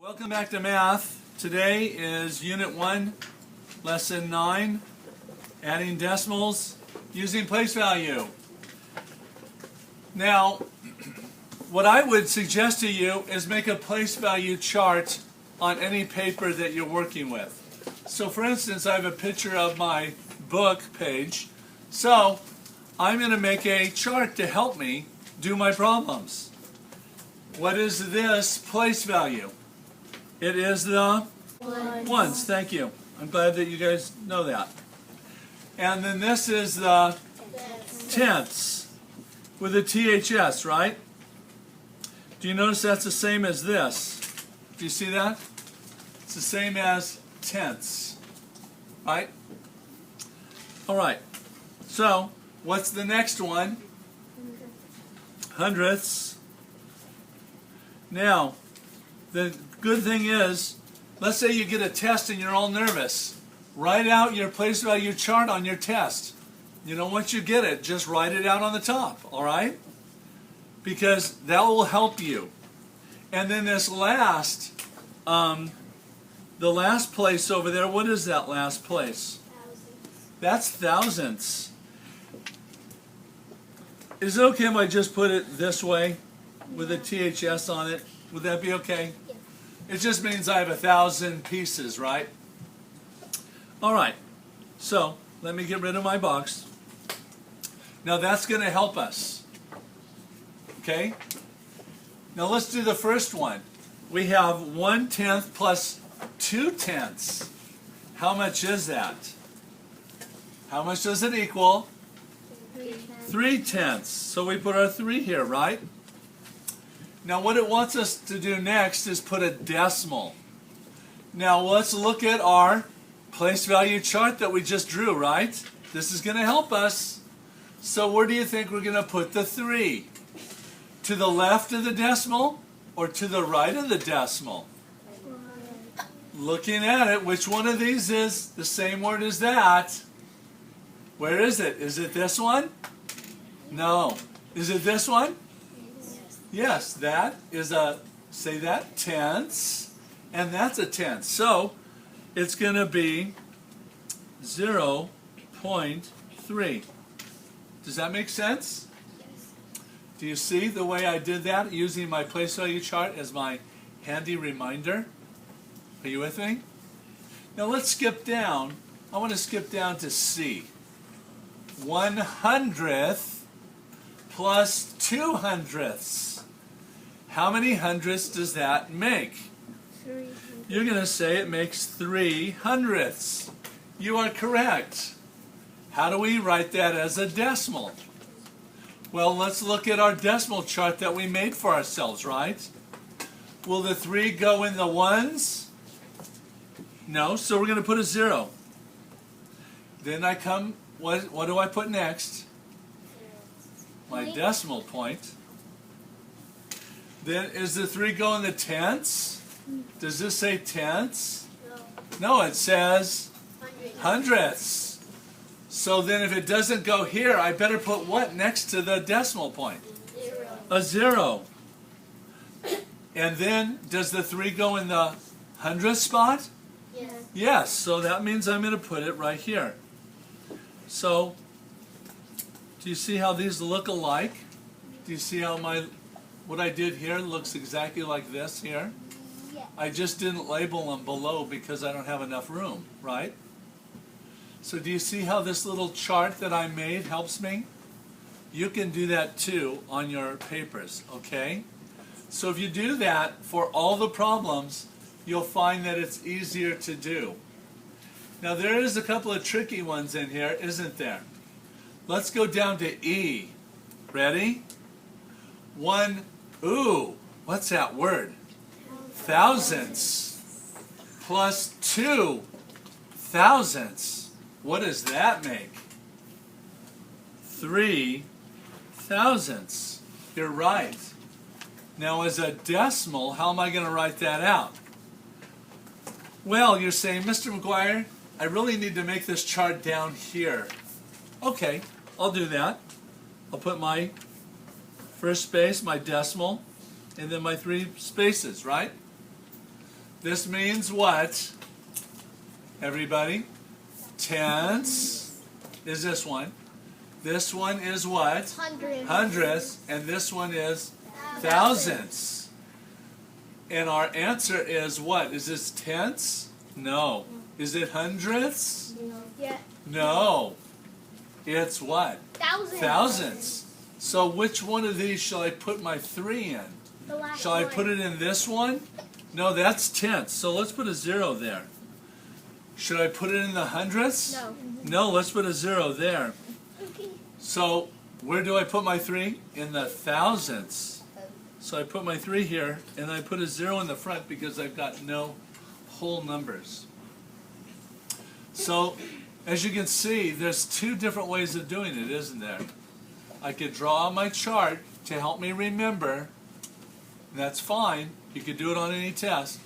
Welcome back to math. Today is Unit 1, Lesson 9, adding decimals using place value. Now, what I would suggest to you is make a place value chart on any paper that you're working with. So for instance, I have a picture of my book page. So I'm going to make a chart to help me do my problems. What is this place value? It is the ones. Thank you. I'm glad that you guys know that. And then this is the tenths with a THS, right? Do you notice that's the same as this? Do you see that? It's the same as tenths, right? All right. So, what's the next one? Hundredths. Now, the good thing is, let's say you get a test and you're all nervous. Write out your place value chart on your test. You know, once you get it, just write it out on the top, all right? Because that will help you. And then this last, the last place over there, what is that last place? Thousandths. That's thousandths. Is it okay if I just put it this way with a THS on it? Would that be okay? Yeah. It just means I have 1,000 pieces, right? All right. So let me get rid of my box. Now that's going to help us. Okay? Now let's do the first one. We have 1/10 plus 2/10. How much is that? How much does it equal? 3/10. So we put our 3 here, right? Now what it wants us to do next is put a decimal. Now let's look at our place value chart that we just drew, right? This is going to help us. So where do you think we're going to put the 3? To the left of the decimal or to the right of the decimal? Looking at it, which one of these is the same word as that? Where is it? Is it this one? No. Is it this one? Yes, that is a, say that, tenths, and that's a tenth. So it's going to be 0.3. Does that make sense? Yes. Do you see the way I did that using my place value chart as my handy reminder? Are you with me? Now let's skip down. I want to skip down to C. 100th plus 200ths. How many hundredths does that make? 300. You're going to say it makes 3 hundredths. You are correct. How do we write that as a decimal? Well, let's look at our decimal chart that we made for ourselves, right? Will the 3 go in the ones? No, so we're going to put a 0. Then I come, what do I put next? My decimal point. Then is the 3 go in the tenths? Does this say tenths? No, it says hundredths. So then if it doesn't go here, I better put what next to the decimal point? 0. A 0. And then does the 3 go in the hundredth spot? Yes. Yes, so that means I'm going to put it right here. So, do you see how these look alike? Do you see how what I did here looks exactly like this here? Yes. I just didn't label them below because I don't have enough room, right? So do you see how this little chart that I made helps me? You can do that too on your papers, okay? So if you do that for all the problems, you'll find that it's easier to do. Now there is a couple of tricky ones in here, isn't there? Let's go down to E. Ready? What's that word? Thousandths plus 2 thousandths. What does that make? 3 thousandths. You're right. Now as a decimal, how am I going to write that out? Well, you're saying, Mr. McGuire, I really need to make this chart down here. Okay, I'll do that. I'll put my first space, my decimal, and then my 3 spaces, right? This means what? Everybody? Tenths is this one. This one is what? Hundredths. And this one is thousandths. And our answer is what? Is this tenths? No. Is it hundredths? Yeah. No. It's what? Thousandths. So which one of these shall I put my 3 in? Shall I put it in this one? No, that's tenths. So let's put a 0 there. Should I put it in the hundredths? No. No, let's put a 0 there. So where do I put my 3? In the thousandths. So I put my 3 here, and I put a 0 in the front because I've got no whole numbers. So as you can see, there's 2 different ways of doing it, isn't there? I could draw my chart to help me remember. That's fine. You could do it on any test.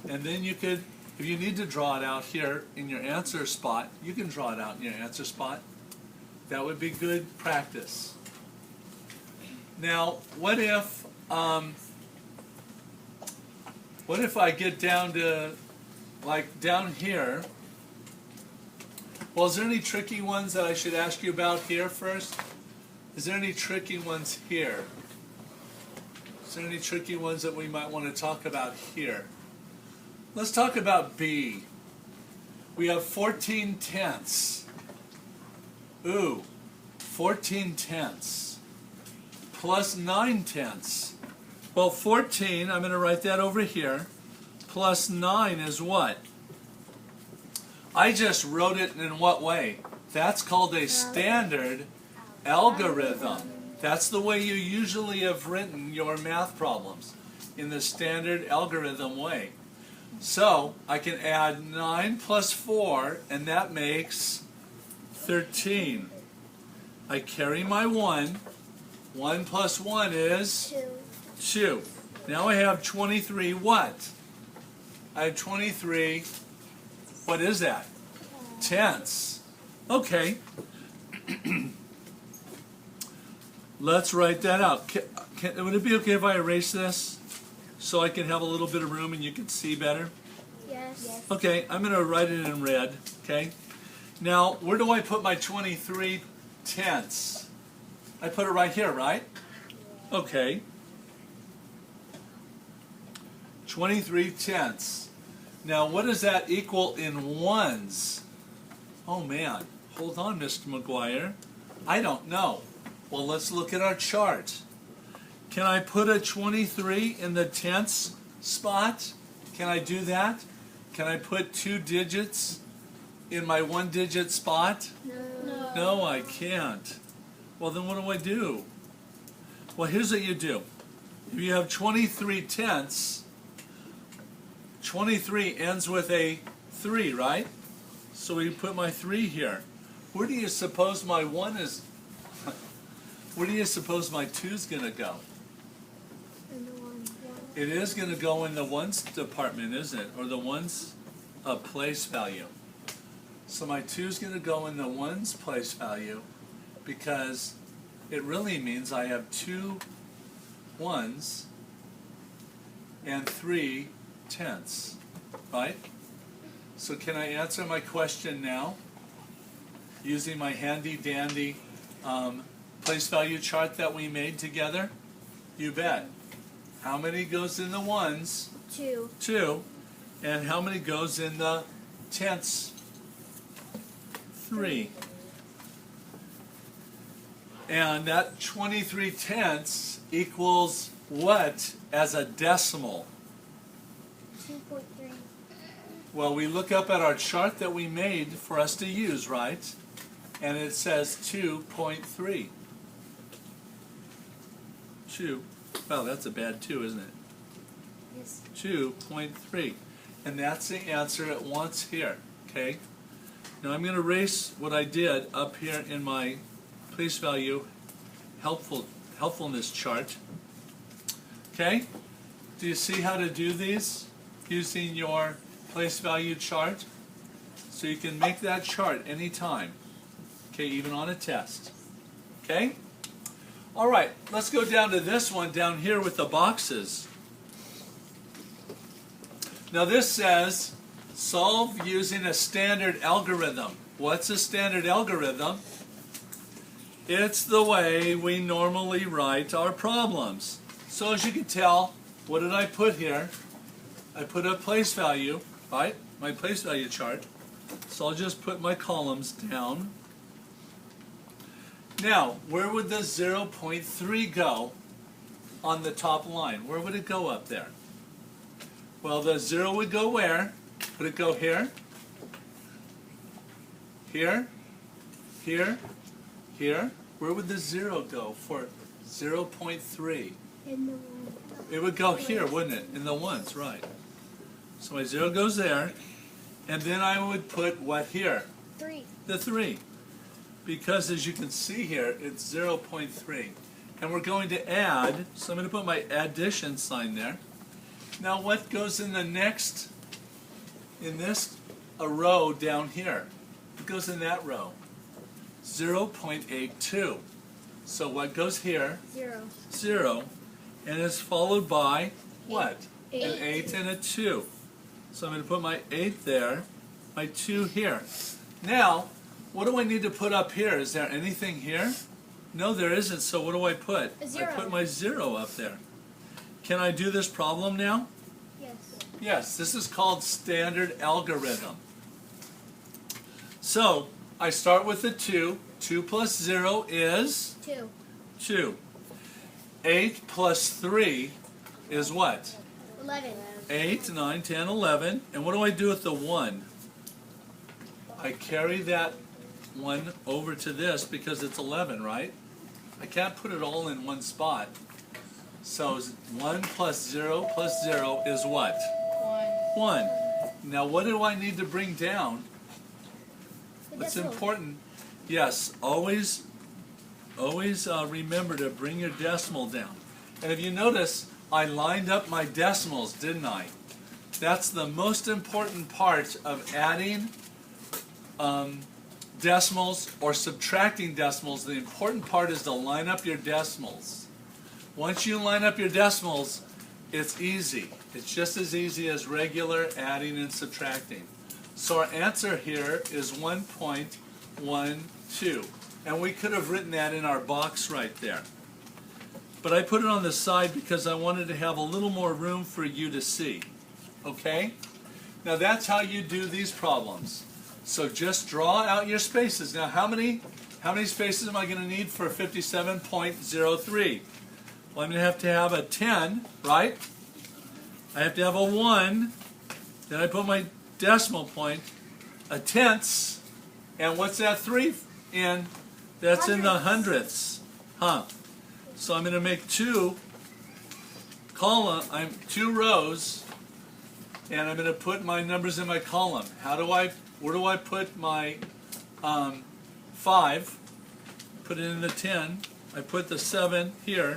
And then you could, if you need to draw it out here in your answer spot, you can draw it out in your answer spot. That would be good practice. Now, what if I get down to, like down here? Well, is there any tricky ones that I should ask you about here first? Is there any tricky ones here? Is there any tricky ones that we might want to talk about here? Let's talk about B. We have 14 tenths. Ooh, 14 tenths plus 9 tenths. Well, 14, I'm going to write that over here, plus 9 is what? I just wrote it in what way? That's called a standard algorithm. That's the way you usually have written your math problems, in the standard algorithm way. So I can add 9 plus 4, and that makes 13. I carry my 1. 1 plus 1 is 2. Now I have 23 what? I have 23, what is that? Tenths. Okay. Let's write that out. Would it be okay if I erase this so I can have a little bit of room and you can see better? Yes. Okay, I'm going to write it in red. Okay. Now, where do I put my 23 tenths? I put it right here, right? Okay. 23 tenths. Now, what does that equal in ones? Oh, man. Hold on, Mr. McGuire. I don't know. Well, let's look at our chart. Can I put a 23 in the tenths spot? Can I do that? Can I put 2 digits in my 1-digit spot? No. No, I can't. Well, then what do I do? Well, here's what you do. If you have 23 tenths, 23 ends with a 3, right? So we put my 3 here. Where do you suppose my 1 is? Where do you suppose my 2 is going to go? It is going to go in the ones department, isn't it? Or the ones place value. So my 2 is going to go in the ones place value because it really means I have 2 ones and 3 tenths, right? So can I answer my question now using my handy dandy place value chart that we made together? You bet. How many goes in the ones? 2. 2. And how many goes in the tenths? 3. And that 23 tenths equals what as a decimal? 2.3. Well, we look up at our chart that we made for us to use, right? And it says 2.3. 2. Well, that's a bad 2, isn't it? Yes. 2.3. And that's the answer it wants here, okay? Now I'm going to erase what I did up here in my place value helpfulness chart. Okay? Do you see how to do these using your place value chart? So you can make that chart anytime, okay, even on a test. Okay? All right, let's go down to this one down here with the boxes. Now this says, solve using a standard algorithm. What's a standard algorithm? It's the way we normally write our problems. So as you can tell, what did I put here? I put a place value, right? My place value chart. So I'll just put my columns down. Now, where would the 0.3 go on the top line? Where would it go up there? Well, the 0 would go where? Would it go here? Here? Here? Here? Where would the 0 go for 0.3? In the one. It would go here, wouldn't it? In the ones, right. So my 0 goes there. And then I would put what here? 3. The 3. Because as you can see here, it's 0.3. And we're going to add, so I'm going to put my addition sign there. Now what goes in the next, in this a row down here? What goes in that row? 0.82. So what goes here? 0. 0. And it's followed by what? 8. An 8 and a 2. So I'm going to put my 8 there, my 2 here. Now, what do I need to put up here? Is there anything here? No, there isn't. So what do I put? A 0. I put my 0 up there. Can I do this problem now? Yes. Yes, this is called standard algorithm. So, I start with the 2. 2 plus 0 is? 2. 2. 8 plus 3 is what? 11. 8, 9, 10, 11. And what do I do with the 1? I carry that 1 over to this because it's 11, right? I can't put it all in one spot. So 1 plus 0 is what? 1. Now what do I need to bring down? What's important? Yes, always remember to bring your decimal down. And if you notice, I lined up my decimals, didn't I? That's the most important part of adding decimals or subtracting decimals. The important part is to line up your decimals. Once you line up your decimals, it's easy. It's just as easy as regular adding and subtracting. So our answer here is 1.12. And we could have written that in our box right there. But I put it on the side because I wanted to have a little more room for you to see. Okay? Now that's how you do these problems. So just draw out your spaces. Now how many spaces am I going to need for 57.03? Well, I'm going to have a 10, right? I have to have a 1. Then I put my decimal point, a tenths, and what's that 3 in? That's in the hundredths. Huh. So I'm going to make 2 rows, and I'm going to put my numbers in my column. Where do I put my 5? Put it in the 10. I put the 7 here.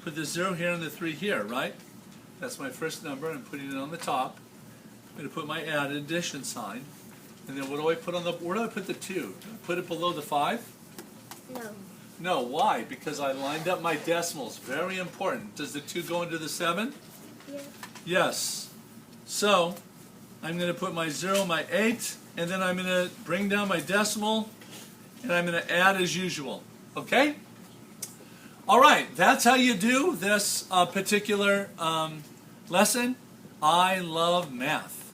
Put the 0 here and the 3 here, right? That's my first number. I'm putting it on the top. I'm going to put my addition sign. And then what do I put on the, where do I put the 2? Put it below the 5? No. No, why? Because I lined up my decimals. Very important. Does the 2 go into the 7? Yeah. Yes. So, I'm going to put my 0, my 8, and then I'm going to bring down my decimal, and I'm going to add as usual. Okay? All right, that's how you do this particular lesson. I love math.